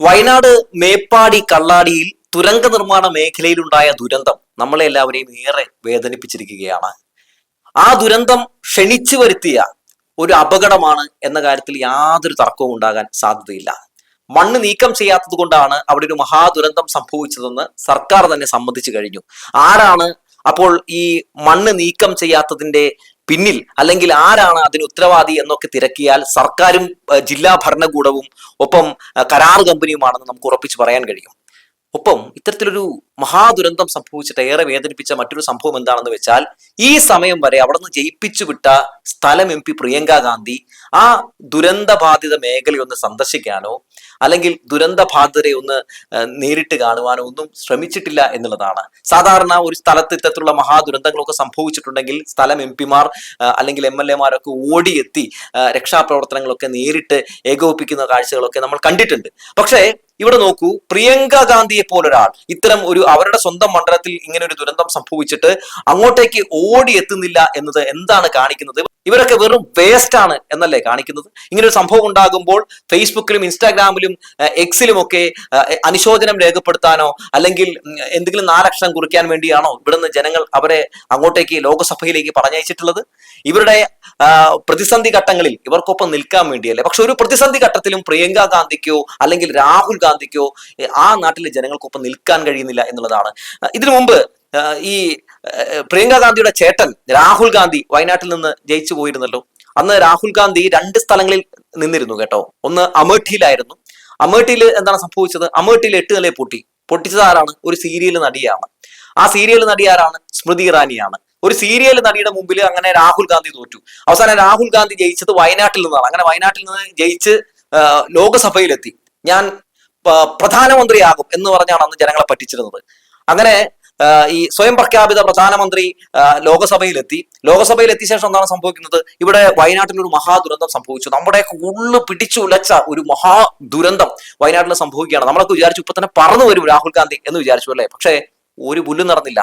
വയനാട് മേപ്പാടി കള്ളാടിയിൽ തുരങ്ക നിർമ്മാണ മേഖലയിലുണ്ടായ ദുരന്തം നമ്മളെ എല്ലാവരെയും ഏറെ വേദനിപ്പിച്ചിരിക്കുകയാണ്. ആ ദുരന്തം ക്ഷണിച്ചു വരുത്തിയ ഒരു അപകടമാണ് എന്ന കാര്യത്തിൽ യാതൊരു തർക്കവും ഉണ്ടാകാൻ സാധ്യതയില്ല. മണ്ണ് നീക്കം ചെയ്യാത്തത് കൊണ്ടാണ് അവിടെ ഒരു മഹാദുരന്തം സംഭവിച്ചതെന്ന് സർക്കാർ തന്നെ സമ്മതിച്ചു കഴിഞ്ഞു. ആരാണ് അപ്പോൾ ഈ മണ്ണ് നീക്കം ചെയ്യാത്തതിന്റെ പിന്നിൽ, അല്ലെങ്കിൽ ആരാണ് അതിന് ഉത്തരവാദി എന്നൊക്കെ തിരക്കിയാൽ സർക്കാരും ജില്ലാ ഭരണകൂടവും ഒപ്പം കരാർ കമ്പനിയുമാണെന്ന് നമുക്ക് ഉറപ്പിച്ച് പറയാൻ കഴിയും. ഒപ്പം ഇത്തരത്തിലൊരു മഹാദുരന്തം സംഭവിച്ചിട്ട് ഏറെ വേദനിപ്പിച്ച മറ്റൊരു സംഭവം എന്താണെന്ന് വെച്ചാൽ, ഈ സമയം വരെ അവിടെ നിന്ന് ജയിപ്പിച്ചു വിട്ട സ്ഥലം MP പ്രിയങ്ക ഗാന്ധി ആ ദുരന്ത ബാധിത മേഖലയൊന്ന് സന്ദർശിക്കാനോ അല്ലെങ്കിൽ ദുരന്ത ബാധിതരെ ഒന്ന് നേരിട്ട് കാണുവാനോ ഒന്നും ശ്രമിച്ചിട്ടില്ല എന്നുള്ളതാണ്. സാധാരണ ഒരു സ്ഥലത്ത് ഇത്തരത്തിലുള്ള മഹാദുരന്തങ്ങളൊക്കെ സംഭവിച്ചിട്ടുണ്ടെങ്കിൽ സ്ഥലം MP-മാർ അല്ലെങ്കിൽ MLA-മാരൊക്കെ ഓടിയെത്തി രക്ഷാപ്രവർത്തനങ്ങളൊക്കെ നേരിട്ട് ഏകോപിപ്പിക്കുന്ന കാഴ്ചകളൊക്കെ നമ്മൾ കണ്ടിട്ടുണ്ട്. പക്ഷേ ഇവിടെ നോക്കൂ, പ്രിയങ്ക ഗാന്ധിയെ പോലൊരാൾ ഇത്തരം ഒരു അവരുടെ സ്വന്തം മണ്ഡലത്തിൽ ഇങ്ങനെ ഒരു ദുരന്തം സംഭവിച്ചിട്ട് അങ്ങോട്ടേക്ക് ഓടി എത്തുന്നില്ല എന്നത് എന്താണ് കാണിക്കുന്നത്? ഇവരൊക്കെ വെറും വേസ്റ്റ് ആണ് എന്നല്ലേ കാണിക്കുന്നത്? ഇങ്ങനെ ഒരു സംഭവം ഉണ്ടാകുമ്പോൾ ഫേസ്ബുക്കിലും ഇൻസ്റ്റാഗ്രാമിലും എക്സിലും ഒക്കെ അനുശോചനം രേഖപ്പെടുത്താനോ അല്ലെങ്കിൽ എന്തെങ്കിലും 4 അക്ഷരം കുറിക്കാൻ വേണ്ടിയാണോ ഇവിടുന്ന് ജനങ്ങൾ അവരെ അങ്ങോട്ടേക്ക് ലോകസഭയിലേക്ക് പറഞ്ഞയച്ചിട്ടുള്ളത്? ഇവരുടെ പ്രതിസന്ധി ഘട്ടങ്ങളിൽ ഇവർക്കൊപ്പം നിൽക്കാൻ വേണ്ടിയല്ലേ. പക്ഷെ ഒരു പ്രതിസന്ധി ഘട്ടത്തിലും പ്രിയങ്ക ഗാന്ധിക്കോ അല്ലെങ്കിൽ രാഹുൽ ഗാന്ധിക്കോ ആ നാട്ടിലെ ജനങ്ങൾക്കൊപ്പം നിൽക്കാൻ കഴിയുന്നില്ല എന്നുള്ളതാണ്. ഇതിനു മുമ്പ് ഈ പ്രിയങ്ക ഗാന്ധിയുടെ ചേട്ടൻ രാഹുൽ ഗാന്ധി വയനാട്ടിൽ നിന്ന് ജയിച്ചു പോയിരുന്നല്ലോ. അന്ന് രാഹുൽ ഗാന്ധി 2 സ്ഥലങ്ങളിൽ നിന്നിരുന്നു കേട്ടോ. ഒന്ന് അമേഠിയിലായിരുന്നു. അമേഠിയിൽ എന്താണ് സംഭവിച്ചത്? അമേഠിയിൽ 8 നില പൊട്ടിച്ചത് ആരാണ്? ഒരു സീരിയൽ നടിയാണ്. ആ സീരിയൽ നടി ആരാണ്? സ്മൃതി ഇറാനിയാണ്. ഒരു സീരിയൽ നടിയുടെ മുമ്പിൽ അങ്ങനെ രാഹുൽ ഗാന്ധി തോറ്റു. അവസാനം രാഹുൽ ഗാന്ധി ജയിച്ചത് വയനാട്ടിൽ നിന്നാണ്. അങ്ങനെ വയനാട്ടിൽ നിന്ന് ജയിച്ച് ലോകസഭയിലെത്തി. ഞാൻ പ്രധാനമന്ത്രിയാകും എന്ന് പറഞ്ഞാണ് അന്ന് ജനങ്ങളെ പറ്റിച്ചിരുന്നത്. അങ്ങനെ ഈ സ്വയം പ്രഖ്യാപിത പ്രധാനമന്ത്രി ലോകസഭയിലെത്തിയ ശേഷം എന്താണ് സംഭവിക്കുന്നത്? ഇവിടെ വയനാട്ടിൽ ഒരു മഹാദുരന്തം സംഭവിച്ചു. നമ്മുടെ ഉള്ളു പിടിച്ചുലച്ച ഒരു മഹാദുരന്തം വയനാട്ടിൽ സംഭവിക്കുകയാണ്. നമ്മളൊക്കെ വിചാരിച്ചു ഇപ്പൊ തന്നെ പറന്നു വരും രാഹുൽ ഗാന്ധി എന്ന് വിചാരിച്ചു അല്ലേ. പക്ഷേ ഒരു പുല്ലും നടന്നില്ല.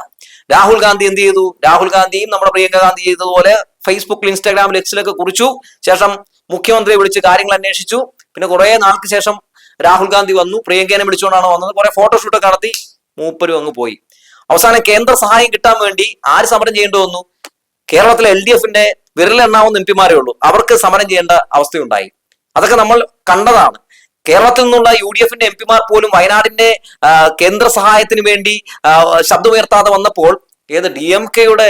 രാഹുൽ ഗാന്ധി എന്ത് ചെയ്തു? രാഹുൽ ഗാന്ധിയും നമ്മുടെ പ്രിയങ്ക ഗാന്ധി ചെയ്തതുപോലെ ഫേസ്ബുക്കിൽ ഇൻസ്റ്റാഗ്രാമിൽ എക്സിലൊക്കെ കുറിച്ചു. ശേഷം മുഖ്യമന്ത്രിയെ വിളിച്ച് കാര്യങ്ങൾ അന്വേഷിച്ചു. പിന്നെ കുറെ നാൾക്ക് ശേഷം രാഹുൽ ഗാന്ധി വന്നു. പ്രിയങ്കനെ വിളിച്ചുകൊണ്ടാണ് വന്നത്. കുറെ ഫോട്ടോഷൂട്ടൊക്കെ നടത്തി മൂപ്പരും അങ്ങ് പോയി. അവസാനം കേന്ദ്ര സഹായം കിട്ടാൻ വേണ്ടി ആര് സമരം ചെയ്യേണ്ടി വന്നു? കേരളത്തിലെ LDF-ന്റെ വിരലെണ്ണാവുന്ന MP-മാരേ ഉള്ളൂ. അവർക്ക് സമരം ചെയ്യേണ്ട അവസ്ഥയുണ്ടായി. അതൊക്കെ നമ്മൾ കണ്ടതാണ്. കേരളത്തിൽ നിന്നുള്ള UDF-ന്റെ MP-മാർ പോലും വയനാടിന്റെ കേന്ദ്ര സഹായത്തിന് വേണ്ടി ശബ്ദമുയർത്താതെ വന്നപ്പോൾ DMK-യുടെ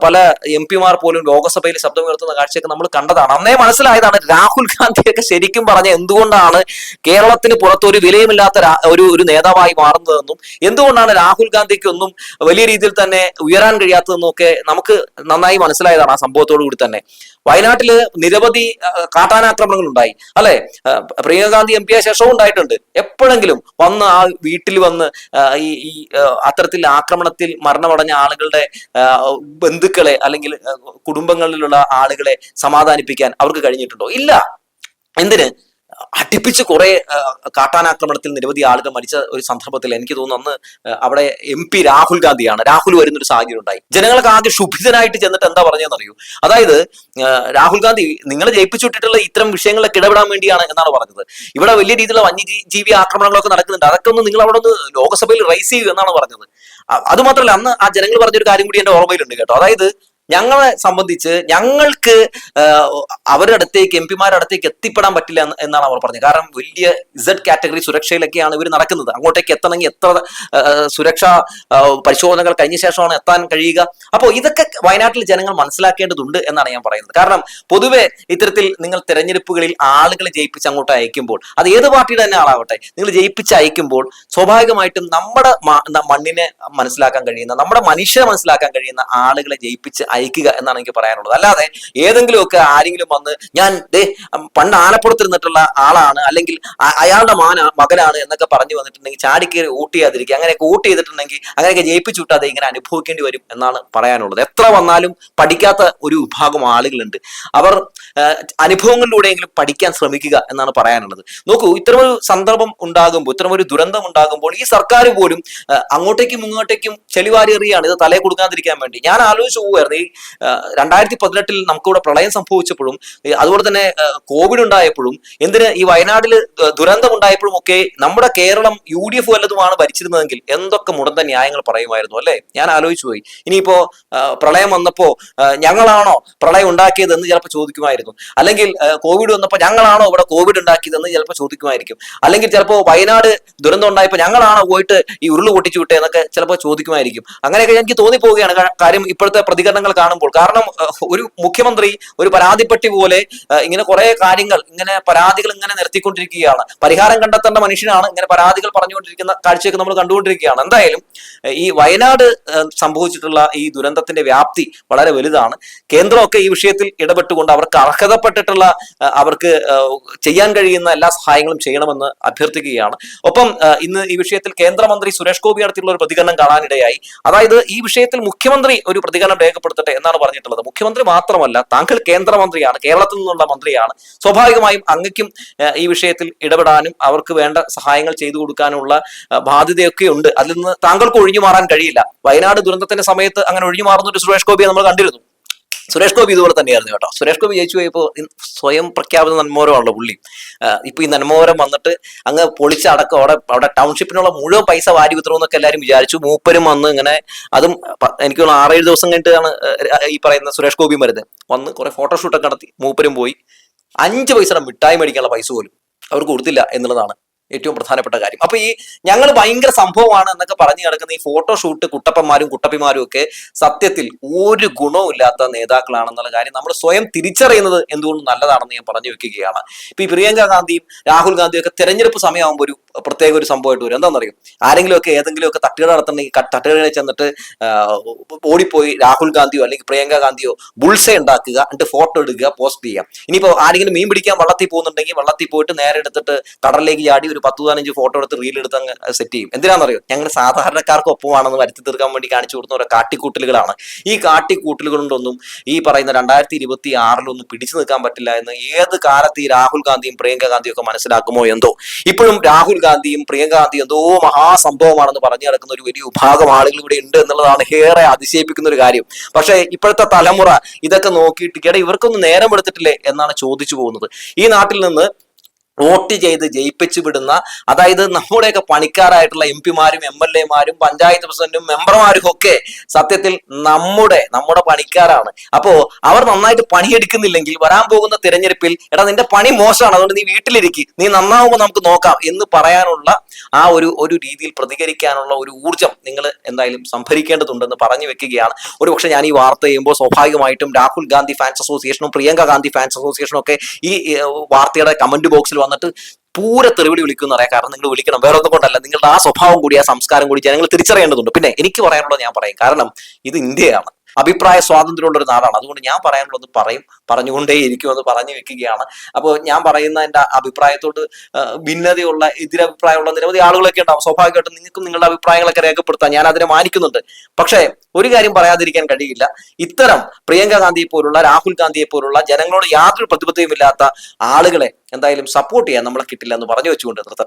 പല MP-മാർ പോലും ലോകസഭയിൽ ശബ്ദമുയർത്തുന്ന കാഴ്ചയൊക്കെ നമ്മൾ കണ്ടതാണ്. അന്നേ മനസ്സിലായതാണ് രാഹുൽ ഗാന്ധിയൊക്കെ ശരിക്കും പറഞ്ഞ എന്തുകൊണ്ടാണ് കേരളത്തിന് പുറത്ത് ഒരു വിലയുമില്ലാത്ത ഒരു നേതാവായി മാറുന്നതെന്നും എന്തുകൊണ്ടാണ് രാഹുൽ ഗാന്ധിക്ക് ഒന്നും വലിയ രീതിയിൽ തന്നെ ഉയരാൻ കഴിയാത്തതെന്നും ഒക്കെ നമുക്ക് നന്നായി മനസ്സിലായതാണ് ആ സംഭവത്തോടു കൂടി തന്നെ. വയനാട്ടില് നിരവധി കാട്ടാനാക്രമണങ്ങൾ ഉണ്ടായി അല്ലെ. പ്രിയങ്ക ഗാന്ധി MP ആയ ശേഷവും ഉണ്ടായിട്ടുണ്ട്. എപ്പോഴെങ്കിലും വന്ന് ആ വീട്ടിൽ വന്ന് ഈ അത്തരത്തിൽ ആക്രമണത്തിൽ മരണമടഞ്ഞ ആളുകളുടെ ബന്ധുക്കളെ അല്ലെങ്കിൽ കുടുംബങ്ങളിലുള്ള ആളുകളെ സമാധാനിപ്പിക്കാൻ അവർക്ക് കഴിഞ്ഞിട്ടുണ്ടോ? ഇല്ല. എന്തിന്? അടുപ്പിച്ച് കുറെ കാട്ടാനാക്രമണത്തിൽ നിരവധി ആളുകൾ മരിച്ച ഒരു സന്ദർഭത്തിൽ എനിക്ക് തോന്നുന്നു അന്ന് അവിടെ MP രാഹുൽ ഗാന്ധിയാണ്. രാഹുൽ വരുന്നൊരു സാഹചര്യം ഉണ്ടായി. ജനങ്ങൾക്ക് ആകെ ക്ഷുഭിതനായിട്ട് ചെന്നിട്ട് എന്താ പറഞ്ഞതെന്നറിയൂ? അതായത് രാഹുൽ ഗാന്ധി നിങ്ങളെ ജയിപ്പിച്ചു വിട്ടിട്ടുള്ള ഇത്തരം വിഷയങ്ങളൊക്കെ ഇടപെടാൻ വേണ്ടിയാണ് എന്നാണ് പറഞ്ഞത്. ഇവിടെ വലിയ രീതിയിലുള്ള വന്യജീവി ആക്രമണങ്ങളൊക്കെ നടക്കുന്നുണ്ട്. അതൊക്കെ ഒന്ന് നിങ്ങൾ അവിടെ ഒന്ന് ലോകസഭയിൽ റൈസ് ചെയ്യൂ എന്നാണ് പറഞ്ഞത്. അതുമാത്രമല്ല, അന്ന് ആ ജനങ്ങൾ പറഞ്ഞൊരു കാര്യം കൂടി എന്റെ ഓർമ്മയിലുണ്ട് കേട്ടോ. അതായത് ഞങ്ങളെ സംബന്ധിച്ച് ഞങ്ങൾക്ക് അവരുടെ അടുത്തേക്ക് MP-മാരുടെ അടുത്തേക്ക് എത്തിപ്പെടാൻ പറ്റില്ല എന്നാണ് അവർ പറഞ്ഞത്. കാരണം വലിയ Z കാറ്റഗറി സുരക്ഷയിലൊക്കെയാണ് ഇവർ നടക്കുന്നത്. അങ്ങോട്ടേക്ക് എത്തണമെങ്കിൽ എത്ര സുരക്ഷാ പരിശോധനകൾ കഴിഞ്ഞ ശേഷമാണ് എത്താൻ കഴിയുക. അപ്പോൾ ഇതൊക്കെ വയനാട്ടിൽ ജനങ്ങൾ മനസ്സിലാക്കേണ്ടതുണ്ട് എന്നാണ് ഞാൻ പറയുന്നത്. കാരണം പൊതുവെ ഇത്തരത്തിൽ നിങ്ങൾ തെരഞ്ഞെടുപ്പുകളിൽ ആളുകളെ ജയിപ്പിച്ച് അങ്ങോട്ട് അയക്കുമ്പോൾ, അത് ഏത് പാർട്ടിയുടെ തന്നെ ആളാവട്ടെ, നിങ്ങൾ ജയിപ്പിച്ച് അയക്കുമ്പോൾ സ്വാഭാവികമായിട്ടും നമ്മുടെ മണ്ണിനെ മനസ്സിലാക്കാൻ കഴിയുന്ന, നമ്മുടെ മനുഷ്യരെ മനസ്സിലാക്കാൻ കഴിയുന്ന ആളുകളെ ജയിപ്പിച്ച് അയക്കുക എന്നാണ് എനിക്ക് പറയാനുള്ളത്. അല്ലാതെ ഏതെങ്കിലുമൊക്കെ ആരെങ്കിലും വന്ന് ഞാൻ പണ്ട് ആലപ്പുറത്തിരുന്നിട്ടുള്ള ആളാണ് അല്ലെങ്കിൽ അയാളുടെ മകനാണ് എന്നൊക്കെ പറഞ്ഞു വന്നിട്ടുണ്ടെങ്കിൽ ചാടിക്കേറി വോട്ട് ചെയ്യാതിരിക്കുക. അങ്ങനെയൊക്കെ വോട്ട് ചെയ്തിട്ടുണ്ടെങ്കിൽ അങ്ങനെയൊക്കെ ജയിപ്പിച്ചു വിട്ടാതെ ഇങ്ങനെ അനുഭവിക്കേണ്ടി വരും എന്നാണ് പറയാനുള്ളത്. എത്ര വന്നാലും പഠിക്കാത്ത ഒരു വിഭാഗം ആളുകളുണ്ട്. അവർ അനുഭവങ്ങളിലൂടെയെങ്കിലും പഠിക്കാൻ ശ്രമിക്കുക എന്നാണ് പറയാനുള്ളത്. നോക്കൂ, ഇത്തരമൊരു സന്ദർഭം ഉണ്ടാകുമ്പോൾ, ഇത്തരമൊരു ദുരന്തം ഉണ്ടാകുമ്പോൾ ഈ സർക്കാർ പോലും അങ്ങോട്ടേക്കും ഇങ്ങോട്ടേക്കും ചെളിവാരി എറിയാണ് ഇത് തലയെ കൊടുക്കാതിരിക്കാൻ വേണ്ടി. ഞാൻ ആലോചിച്ച് പോവുകയായിരുന്നു, 2018 നമുക്കിവിടെ പ്രളയം സംഭവിച്ചപ്പോഴും അതുപോലെ തന്നെ കോവിഡ് ഉണ്ടായപ്പോഴും എന്തിന് ഈ വയനാട്ടിൽ ദുരന്തം ഉണ്ടായപ്പോഴും ഒക്കെ നമ്മുടെ കേരളം UDF വല്ലതുമാണ് ഭരിച്ചിരുന്നതെങ്കിൽ എന്തൊക്കെ മുടന്ത ന്യായങ്ങൾ പറയുമായിരുന്നു അല്ലെ. ഞാൻ ആലോചിച്ചു പോയി. ഇനിയിപ്പോ പ്രളയം വന്നപ്പോ ഞങ്ങളാണോ പ്രളയം ഉണ്ടാക്കിയതെന്ന് ചിലപ്പോൾ ചോദിക്കുമായിരുന്നു. അല്ലെങ്കിൽ കോവിഡ് വന്നപ്പോൾ ഞങ്ങളാണോ ഇവിടെ കോവിഡ് ഉണ്ടാക്കിയതെന്ന് ചിലപ്പോൾ ചോദിക്കുമായിരിക്കും. അല്ലെങ്കിൽ ചിലപ്പോൾ വയനാട് ദുരന്തം ഉണ്ടായപ്പോൾ ഞങ്ങളാണോ പോയിട്ട് ഈ ഉരുള് പൊട്ടിച്ചു വിട്ടേ എന്നൊക്കെ ചിലപ്പോൾ ചോദിക്കുമായിരിക്കും. അങ്ങനെയൊക്കെ എനിക്ക് തോന്നിപ്പോവുകയാണ് കാര്യം ഇപ്പോഴത്തെ പ്രതികരണങ്ങൾ കാണുമ്പോൾ. കാരണം ഒരു മുഖ്യമന്ത്രി ഒരു പരാതിപ്പെട്ടി പോലെ ഇങ്ങനെ കുറെ കാര്യങ്ങൾ ഇങ്ങനെ പരാതികൾ ഇങ്ങനെ നിർത്തിക്കൊണ്ടിരിക്കുകയാണ്. പരിഹാരം കണ്ടെത്തേണ്ട മനുഷ്യനാണ് ഇങ്ങനെ പരാതികൾ പറഞ്ഞുകൊണ്ടിരിക്കുന്ന കാഴ്ചയൊക്കെ നമ്മൾ കണ്ടുകൊണ്ടിരിക്കുകയാണ്. എന്തായാലും ഈ വയനാട് സംഭവിച്ചിട്ടുള്ള ഈ ദുരന്തത്തിന്റെ വ്യാപ്തി വളരെ വലുതാണ്. കേന്ദ്രമൊക്കെ ഈ വിഷയത്തിൽ ഇടപെട്ടുകൊണ്ട് അവർക്ക് അർഹതപ്പെട്ടിട്ടുള്ള അവർക്ക് ചെയ്യാൻ കഴിയുന്ന എല്ലാ സഹായങ്ങളും ചെയ്യണമെന്ന് അഭ്യർത്ഥിക്കുകയാണ്. ഒപ്പം ഇന്ന് ഈ വിഷയത്തിൽ കേന്ദ്രമന്ത്രി സുരേഷ് ഗോപി നടത്തിയുള്ള ഒരു പ്രതികരണം കാണാനിടയായി. അതായത് ഈ വിഷയത്തിൽ മുഖ്യമന്ത്രി ഒരു പ്രതികരണം രേഖപ്പെടുത്തട്ടെ എന്നാണ് പറഞ്ഞിട്ടുള്ളത്. മുഖ്യമന്ത്രി മാത്രമല്ല, താങ്കൾ കേന്ദ്രമന്ത്രിയാണ്, കേരളത്തിൽ നിന്നുള്ള മന്ത്രിയാണ്. സ്വാഭാവികമായും അങ്ങയ്ക്കും ഈ വിഷയത്തിൽ ഇടപെടാനും അവർക്ക് വേണ്ട സഹായങ്ങൾ ചെയ്തു കൊടുക്കാനുള്ള ബാധ്യതയൊക്കെ ഉണ്ട്. അതിൽ നിന്ന് താങ്കൾക്ക് ഒഴിഞ്ഞു മാറാൻ കഴിയില്ല. വയനാട് ദുരന്തത്തിന്റെ സമയത്ത് അങ്ങനെ ഒഴിഞ്ഞു മാറുന്ന ഒരു സുരേഷ് ഗോപിയെ നമ്മൾ കണ്ടിരുന്നു. സുരേഷ് ഗോപി ഇതുപോലെ തന്നെയായിരുന്നു കേട്ടോ. സുരേഷ് ഗോപി ജയിച്ചു പോയപ്പോൾ സ്വയം പ്രഖ്യാപിത നന്മോരമാണല്ലോ പുള്ളി. ഇപ്പൊ ഈ നന്മോരം വന്നിട്ട് അങ്ങ് പൊളിച്ചടക്കം അവിടെ ടൗൺഷിപ്പിനുള്ള മുഴുവൻ പൈസ വാരി വിത്തണമെന്നൊക്കെ എല്ലാവരും വിചാരിച്ചു. മൂപ്പരും വന്ന് ഇങ്ങനെ അതും എനിക്ക് 6-7 ദിവസം കഴിഞ്ഞിട്ടാണ് ഈ പറയുന്ന സുരേഷ് ഗോപി വരുന്നത്. വന്ന് കുറെ ഫോട്ടോഷൂട്ടൊക്കെ നടത്തി മൂപ്പരും പോയി. 5 പൈസയുടെ മിഠായി മേടിക്കാനുള്ള പൈസ പോലും അവർക്ക് കൊടുത്തില്ല എന്നുള്ളതാണ് ഏറ്റവും പ്രധാനപ്പെട്ട കാര്യം. അപ്പൊ ഈ ഞങ്ങൾ ഭയങ്കര സംഭവമാണ് എന്നൊക്കെ പറഞ്ഞു കിടക്കുന്ന ഈ ഫോട്ടോഷൂട്ട് കുട്ടപ്പന്മാരും കുട്ടപ്പിമാരും ഒക്കെ സത്യത്തിൽ ഒരു ഗുണവും ഇല്ലാത്ത നേതാക്കളാണെന്നുള്ള കാര്യം നമ്മൾ സ്വയം തിരിച്ചറിയുന്നത് എന്തുകൊണ്ട് നല്ലതാണെന്ന് ഞാൻ പറഞ്ഞു വെക്കുകയാണ്. ഇപ്പൊ ഈ പ്രിയങ്ക ഗാന്ധിയും രാഹുൽ ഗാന്ധിയും ഒക്കെ തെരഞ്ഞെടുപ്പ് സമയമാകുമ്പോൾ ഒരു പ്രത്യേക ഒരു സംഭവമായിട്ട് വരും. എന്താണെന്നറിയും, ആരെങ്കിലുമൊക്കെ ഏതെങ്കിലുമൊക്കെ തട്ടുകട നടത്തണമെങ്കിൽ തട്ടുകടയിൽ ചെന്നിട്ട് ഓടിപ്പോയി രാഹുൽ ഗാന്ധിയോ അല്ലെങ്കിൽ പ്രിയങ്ക ഗാന്ധിയോ ബുൾസേ ഉണ്ടാക്കുക, എന്നിട്ട് ഫോട്ടോ എടുക്കുക, പോസ്റ്റ് ചെയ്യുക. ഇനിയിപ്പോ ആരെങ്കിലും മീൻ പിടിക്കാൻ വള്ളത്തിൽ പോകുന്നുണ്ടെങ്കിൽ വള്ളത്തിൽ പോയിട്ട് നേരെ എടുത്തിട്ട് കടലിലേക്ക് ചാടി ഒരു 10-15 ഫോട്ടോ എടുത്ത് റീൽ എടുത്ത് അങ്ങ് സെറ്റ് ചെയ്യും. എന്തിനാണെന്നറിയോ, ഞങ്ങൾ സാധാരണക്കാർക്ക് ഒപ്പമാണെന്ന് വരുത്തി തീർക്കാൻ വേണ്ടി കാണിച്ചു കൊടുക്കുന്ന ഓരോ കാട്ടിക്കൂട്ടലുകളാണ്. ഈ കാട്ടിക്കൂട്ടലുകൾ കൊണ്ടൊന്നും ഈ പറയുന്ന 2026 പിടിച്ചു നിൽക്കാൻ പറ്റില്ല എന്ന് ഏത് കാലത്ത് ഈ രാഹുൽ ഗാന്ധിയും പ്രിയങ്ക ഗാന്ധിയും ഒക്കെ മനസ്സിലാക്കുമോ എന്തോ. ഇപ്പോഴും രാഹുൽ ഗാന്ധിയും പ്രിയങ്ക ഗാന്ധിയും എന്തോ മഹാസംഭവമാണെന്ന് പറഞ്ഞു നടക്കുന്ന ഒരു വലിയ വിഭാഗം ആളുകൾ ഇവിടെ ഉണ്ട് എന്നുള്ളതാണ് ഏറെ അതിശയിപ്പിക്കുന്ന ഒരു കാര്യം. പക്ഷേ ഇപ്പോഴത്തെ തലമുറ ഇതൊക്കെ നോക്കിയിട്ട് ഇവർക്കൊന്നും നേരം എടുത്തിട്ടില്ലേ എന്നാണ് ചോദിച്ചു പോകുന്നത്. ഈ നാട്ടിൽ നിന്ന് വോട്ട് ചെയ്ത് ജയിപ്പിച്ചു വിടുന്ന, അതായത് നമ്മുടെയൊക്കെ പണിക്കാരായിട്ടുള്ള MP-മാരും MLA-മാരും പഞ്ചായത്ത് പ്രസിഡന്റും മെമ്പർമാരും ഒക്കെ സത്യത്തിൽ നമ്മുടെ പണിക്കാരാണ്. അപ്പോ അവർ നന്നായിട്ട് പണിയെടുക്കുന്നില്ലെങ്കിൽ വരാൻ പോകുന്ന തിരഞ്ഞെടുപ്പിൽ എടാ നിന്റെ പണി മോശമാണ്, അതുകൊണ്ട് നീ വീട്ടിലിരിക്കും, നീ നന്നാവുമ്പോൾ നമുക്ക് നോക്കാം എന്ന് പറയാനുള്ള ആ ഒരു രീതിയിൽ പ്രതികരിക്കാനുള്ള ഒരു ഊർജം നിങ്ങൾ എന്തായാലും സംഭരിക്കേണ്ടതുണ്ടെന്ന് പറഞ്ഞു വെക്കുകയാണ്. ഒരുപക്ഷെ ഞാൻ ഈ വാർത്ത ചെയ്യുമ്പോൾ സ്വാഭാവികമായിട്ടും രാഹുൽ ഗാന്ധി ഫാൻസ് അസോസിയേഷനും പ്രിയങ്ക ഗാന്ധി ഫാൻസ് അസോസിയേഷനും ഒക്കെ ഈ വാർത്തയുടെ കമന്റ് ബോക്സിൽ വന്നിട്ട് പൂര തെറിവിളി വിളിക്കുന്ന അറിയാം. കാരണം നിങ്ങൾ വിളിക്കണം, വേറെ ഒന്നും കൊണ്ടല്ല, നിങ്ങളുടെ ആ സ്വഭാവം കൂടി ആ സംസ്കാരം കൂടി ജനങ്ങൾ തിരിച്ചറിയേണ്ടതുണ്ട്. പിന്നെ എനിക്ക് പറയാനുള്ളത് ഞാൻ പറയും, കാരണം ഇത് ഇന്ത്യയാണ്, അഭിപ്രായ സ്വാതന്ത്ര്യമുള്ള ഒരു നാടാണ്. അതുകൊണ്ട് ഞാൻ പറയാനുള്ളത് പറഞ്ഞുകൊണ്ടേ ഇരിക്കുമെന്ന് പറഞ്ഞു വെക്കുകയാണ്. അപ്പോൾ ഞാൻ പറയുന്ന എൻ്റെ അഭിപ്രായത്തോട് ഭിന്നതയുള്ള എതിരഭിപ്രായമുള്ള നിരവധി ആളുകളൊക്കെ ഉണ്ടാവും. സ്വാഭാവികമായിട്ടും നിങ്ങൾക്കും നിങ്ങളുടെ അഭിപ്രായങ്ങളൊക്കെ രേഖപ്പെടുത്താം, ഞാൻ അതിനെ മാനിക്കുന്നുണ്ട്. പക്ഷേ ഒരു കാര്യം പറയാതിരിക്കാൻ കഴിയില്ല, ഇത്തരം പ്രിയങ്ക ഗാന്ധിയെ പോലുള്ള രാഹുൽ ഗാന്ധിയെ പോലുള്ള ജനങ്ങളോട് യാതൊരു പ്രതിബദ്ധതയും ഇല്ലാത്ത ആളുകളെ എന്തായാലും സപ്പോർട്ട് ചെയ്യാൻ നമ്മളെ കിട്ടില്ല എന്ന് പറഞ്ഞു വെച്ചുകൊണ്ട് നിർത്തട്ടെ.